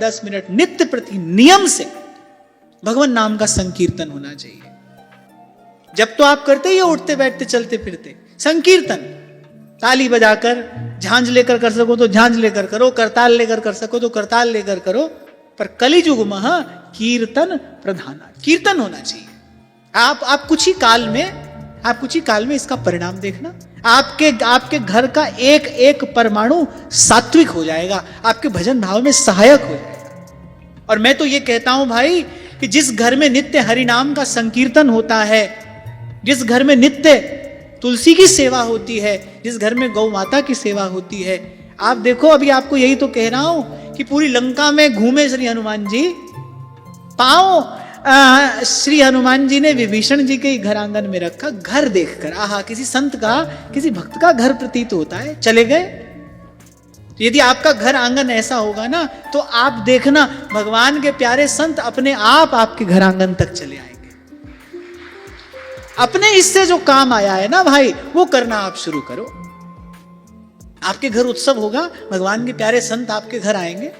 10 minute नित्य प्रति नियम से भगवान नाम का संकीर्तन होना चाहिए। जब तो आप करते ही हो, उठते बैठते चलते फिरते, संकीर्तन ताली बजाकर, झांझ लेकर कर सको तो झांझ लेकर करो, करताल लेकर कर सको तो करताल लेकर करो, पर कलिजुग महा कीर्तन प्रधाना, कीर्तन होना चाहिए। आप कुछ ही काल में इसका परिणाम देखना। आपके घर का एक एक परमाणु सात्विक हो जाएगा, आपके भजन भाव में सहायक हो जाएगा। और मैं तो ये कहता हूं भाई कि जिस घर में नित्य हरि नाम का संकीर्तन होता है, जिस घर में नित्य तुलसी की सेवा होती है, जिस घर में गौ माता की सेवा होती है, आप देखो, अभी आपको यही तो कह रहा हूं कि पूरी लंका में घूमे श्री हनुमान जी, पांव श्री हनुमान जी ने विभीषण जी के घर आंगन में रखा, घर देखकर आहा, किसी संत का, किसी भक्त का घर प्रतीत होता है, चले गए। यदि आपका घर आंगन ऐसा होगा ना, तो आप देखना भगवान के प्यारे संत अपने आप आपके घर आंगन तक चले आएंगे। अपने इससे जो काम आया है ना भाई, वो करना आप शुरू करो। आपके घर उत्सव होगा, भगवान के प्यारे संत आपके घर आएंगे।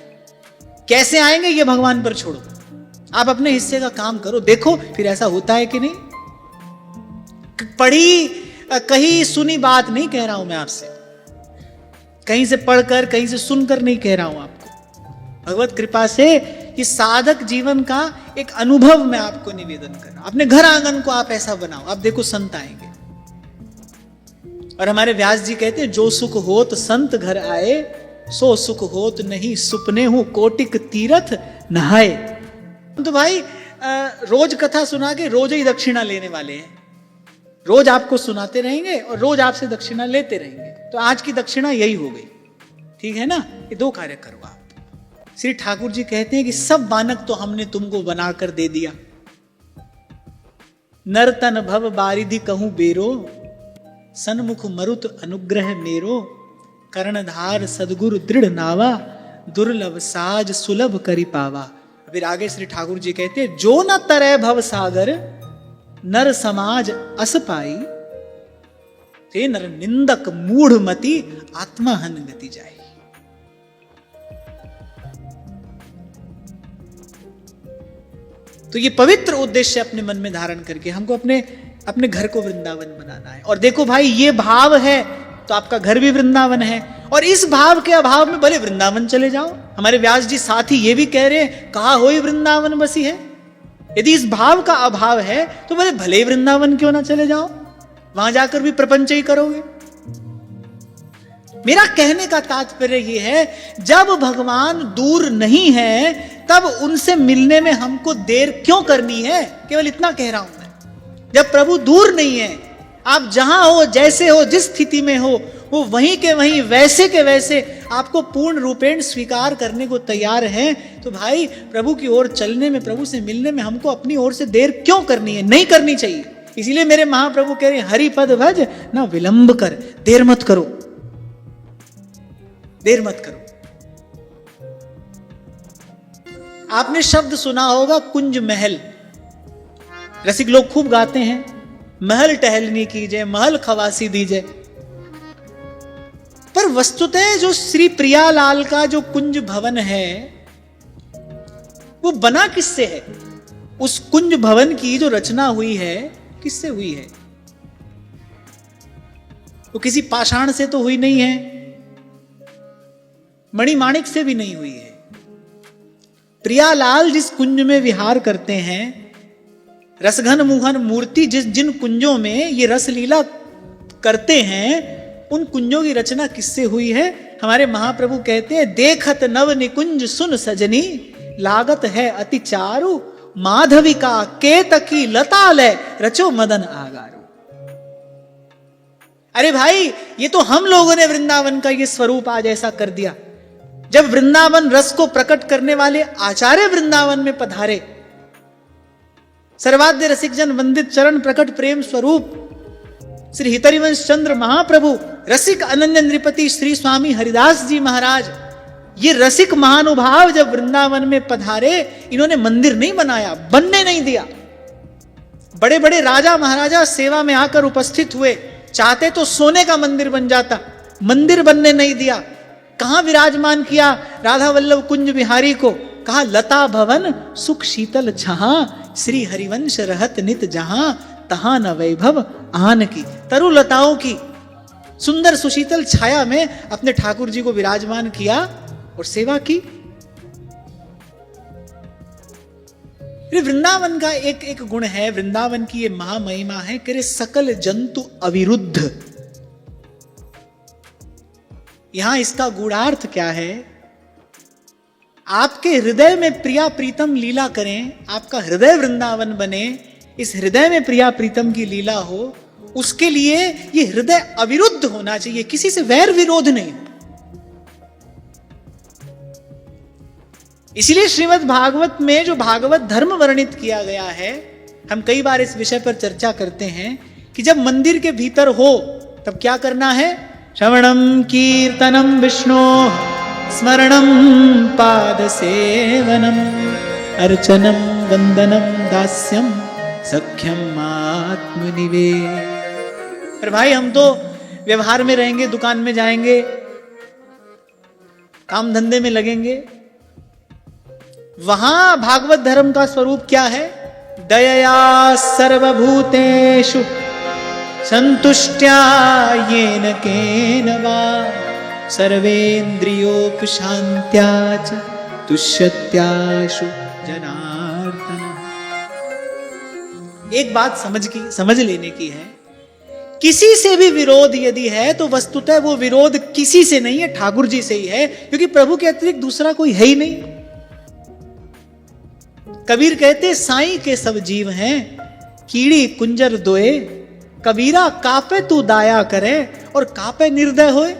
कैसे आएंगे ये भगवान पर छोड़ो, आप अपने हिस्से का काम करो, देखो फिर ऐसा होता है कि नहीं। पढ़ी कहीं सुनी बात नहीं कह रहा हूं मैं आपसे, कहीं से पढ़कर कहीं से सुनकर नहीं कह रहा हूं आपको। भगवत कृपा से ये साधक जीवन का एक अनुभव मैं आपको निवेदन कर रहा हूं। अपने घर आंगन को आप ऐसा बनाओ, आप देखो संत आएंगे। और हमारे व्यास जी कहते हैं, जो सुख होत संत घर आए, सो सुख होत नहीं सुपने हूं कोटिक तीरथ नहाए। तो भाई रोज कथा सुना के रोज ही दक्षिणा लेने वाले हैं, रोज आपको सुनाते रहेंगे और रोज आपसे दक्षिणा लेते रहेंगे। तो आज की दक्षिणा यही हो गई, ठीक है ना। ये 2 कार्य करो आप। श्री ठाकुर जी कहते हैं कि सब बानक तो हमने तुमको बनाकर दे दिया, नरतन भव बारिधि कहूं बेरो, सन्मुख मरुत अनुग्रह मेरो, कर्णधार सदगुरु दृढ़ नावा, दुर्लभ साज सुलभ करि पावा। फिर आगे श्री ठाकुर जी कहते हैं, जो न तरह भव सागर, नर समाज अस पाई, ते नर निंदक मूढ़ मति, आत्मा हन गति जाई। तो ये पवित्र उद्देश्य अपने मन में धारण करके हमको अपने घर को वृंदावन बनाना है। और देखो भाई, ये भाव है तो आपका घर भी वृंदावन है, और इस भाव के अभाव में भले वृंदावन चले जाओ। हमारे व्यास जी साथ ही ये भी कह रहे हैं, कहा होई वृंदावन बसी है। यदि इस भाव का अभाव है तो भले ही वृंदावन क्यों ना चले जाओ, वहां जाकर भी प्रपंच ही करोगे। मेरा कहने का तात्पर्य यह है, जब भगवान दूर नहीं है तब उनसे मिलने में हमको देर क्यों करनी है, केवल इतना कह रहा हूं मैं। जब प्रभु दूर नहीं है, आप जहां हो, जैसे हो, जिस स्थिति में हो, वो वहीं के वहीं, वैसे के वैसे आपको पूर्ण रूपेण स्वीकार करने को तैयार हैं। तो भाई प्रभु की ओर चलने में, प्रभु से मिलने में हमको अपनी ओर से देर क्यों करनी है, नहीं करनी चाहिए। इसीलिए मेरे महाप्रभु कह रहे हैं, हरि पद भज ना विलंब कर, देर मत करो, देर मत करो। आपने शब्द सुना होगा कुंज महल, रसिक लोग खूब गाते हैं, महल टहलनी कीजिए, महल खवासी दीजिए। पर वस्तुतः जो श्री प्रियालाल का जो कुंज भवन है, वो बना किससे है? उस कुंज भवन की जो रचना हुई है, किससे हुई है? वो किसी पाषाण से तो हुई नहीं है, मणिमाणिक से भी नहीं हुई है। प्रियालाल जिस कुंज में विहार करते हैं, रसघन मुहन मूर्ति जिन कुंजों में ये रसलीला करते हैं, उन कुंजों की रचना किससे हुई है? हमारे महाप्रभु कहते हैं, देखत नव निकुंज सुन सजनी, लागत है अति चारु, माधविका केतकी लतालय, रचो मदन आगारू। अरे भाई, ये तो हम लोगों ने वृंदावन का ये स्वरूप आज ऐसा कर दिया। जब वृंदावन रस को प्रकट करने वाले आचार्य वृंदावन में पधारे, सर्वाद्य रसिक जन वंदित चरण प्रकट प्रेम स्वरूप श्री हितरिवंश चंद्र महाप्रभु, रसिक अनन्य नृपति श्री स्वामी हरिदास जी महाराज, ये रसिक महानुभाव जब वृंदावन में पधारे, इन्होंने मंदिर नहीं बनाया, बनने नहीं दिया। बड़े बड़े राजा महाराजा सेवा में आकर उपस्थित हुए, चाहते तो सोने का मंदिर बन जाता, मंदिर बनने नहीं दिया। कहां विराजमान किया राधा वल्लभ कुंज बिहारी को? कहा लता भवन सुख शीतल छहा, श्री हरिवंश रहत नित जहां, तहां न वैभव आन की। तरु लताओं की सुंदर सुशीतल छाया में अपने ठाकुर जी को विराजमान किया और सेवा की। वृंदावन का एक गुण है, वृंदावन की ये महामहिमा है कि सकल जंतु अविरुद्ध। यहां इसका गूढ़ार्थ क्या है? आपके हृदय में प्रिया प्रीतम लीला करें, आपका हृदय वृंदावन बने, इस हृदय में प्रिया प्रीतम की लीला हो, उसके लिए ये हृदय अविरुद्ध होना चाहिए, किसी से वैर विरोध नहीं। इसीलिए श्रीमद् भागवत में जो भागवत धर्म वर्णित किया गया है, हम कई बार इस विषय पर चर्चा करते हैं कि जब मंदिर के भीतर हो तब क्या करना है? श्रवणम कीर्तनम विष्णु स्मरणम पाद सेवनम अर्चनम वंदनम दास्यम सख्यम आत्मनिवेश। पर भाई हम तो व्यवहार में रहेंगे, दुकान में जाएंगे, काम धंधे में लगेंगे। वहां भागवत धर्म का स्वरूप क्या है? दयया सर्वभूतेषु संतुष्ट्या येन केन वा सर्वेन्द्रियोपशान्त्या च तुष्यत्याशु जनार्दन। एक बात समझ लेने की है, किसी से भी विरोध यदि है तो वस्तुतः वो विरोध किसी से नहीं है, ठाकुर जी से ही है, क्योंकि प्रभु के अतिरिक्त दूसरा कोई है ही नहीं। कबीर कहते साईं के सब जीव हैं, कीड़ी कुंजर दोए, कबीरा कापे तू दाया करे और कापे निर्दय होए।